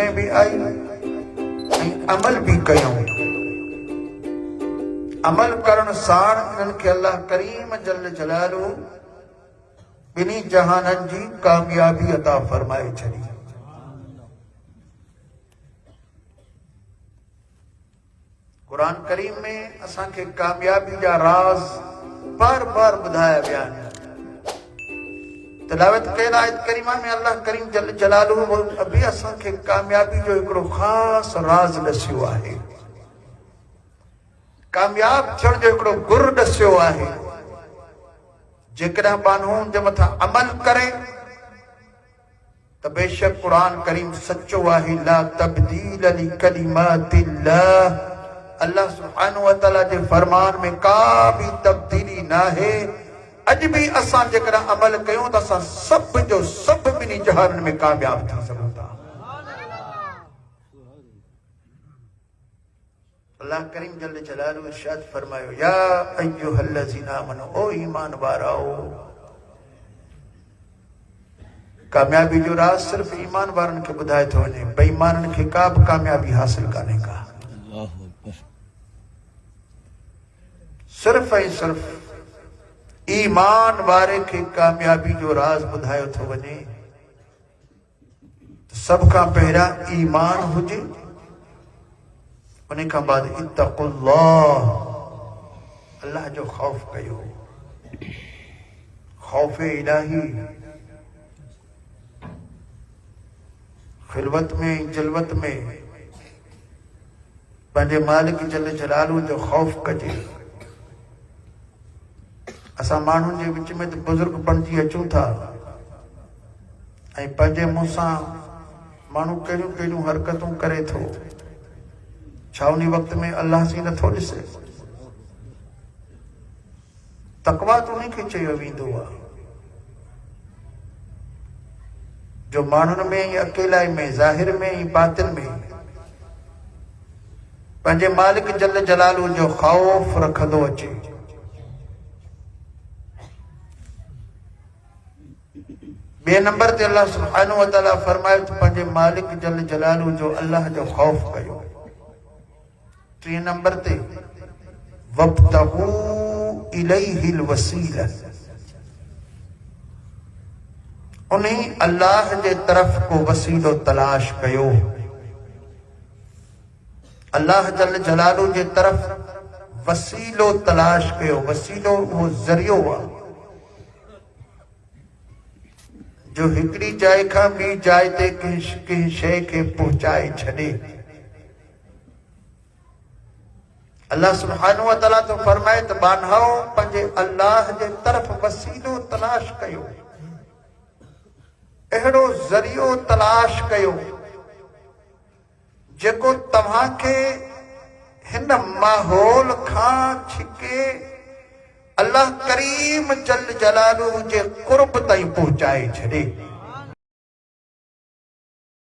में भी आई अमल भी कयूं। अमल करण साण इन्हनि खे अल्लाह करीम जल जलालू ॿिन्ही जहाननि जी कामयाबी अता फरमाए छॾी। कुरान करीम में असांखे कामयाबी जा राज बार बार ॿुधाया विया आहिनि। तिलावत कयल आयत करीमा में अल्लाह करीम जल जलालू अभी असांखे कामयाबी जो हिकिड़ो ख़ासि राज ॾसियो आहे, कामयाब थियण जो हिकिड़ो गुर ॾसियो आहे। जेकॾहिं माण्हू जे मथां अमल करे त बेशक कुरान करीम सचो आहे। ला तब्दील लिकलिमातिल्लाह, अल्लाह सुब्हानहु व तआला जे फरमान में का भी तब्दीली ना है। अज भी असां जेकॾहिं अमल कयूं त असां सब जो सब ॿिन्ही जहाननि में कामयाब थी सघूं था। अल्लाह करीम जल जलालहू इरशाद फरमायो, या अय्युहल्लज़ीना आमनू, ओ ईमान वाराओ। कामयाबी जो राज सिर्फ ईमान वारनि खे ॿुधाए थो वञे, बेईमाननि खे का बि कामयाबी हासिल कान्हे का। सिर्फ ऐं सिर्फ ईमान वारे खे कामयाबी जो राज ॿुधायो थो वञे। सब खां पहिरियां ईमान हुजे, उन खां बाद इत्तक़ुल्लाह, अल्लाह जो खौफ कयो। खौफ इलाही खिलवत में जलवत में पंहिंजे मालिक जल जलालू जो खौफ कजे। असां माण्हुनि जे विच में त बुज़ुर्ग बणिजी अचूं था ऐं पंहिंजे मुंहं सां माण्हू कहिड़ियूं कहिड़ियूं हरकतूं करे थो। छा उन वक़्त में अल्लाह से नथो ॾिसे? तक़वा त उन खे चयो वेंदो आहे जो माण्हुनि में ऐं अकेलाई में, ज़ाहिर में ऐं बातिन में पंहिंजे मालिक जल जलालू जो खौफ रखंदो अचे। ॿिए नंबर ते अल्लाह सुब्हानहु व तआला फरमायो त पंहिंजे मालिक जल जलालू जो अल्लाह जो खौफ कयो। टे नंबर ते वब्तगू इलैहिल वसीला, उन्हीं अल्लाह जे तरफ को वसीलो तलाश कयो। अल्लाह जल जलालू जे तरफ वसीलो तलाश कयो। वसीलो वो ज़रियो आहे जो हिकिड़ी जाइ खां ॿी जाइ ते कंहिं शइ खे पहुचाए छॾे। अल्लाह सुब्हानहु व तआला तो फरमाए त बान्हाओ पंहिंजे अल्लाह जे तरफ वसीलो तलाश कयो, अहिड़ो ज़रियो तलाश कयो जेको तव्हांखे हिन माहौल खां छिके अल्लाह करीम जल जलालू जे कुर्ब ताईं पहुचाए छॾे।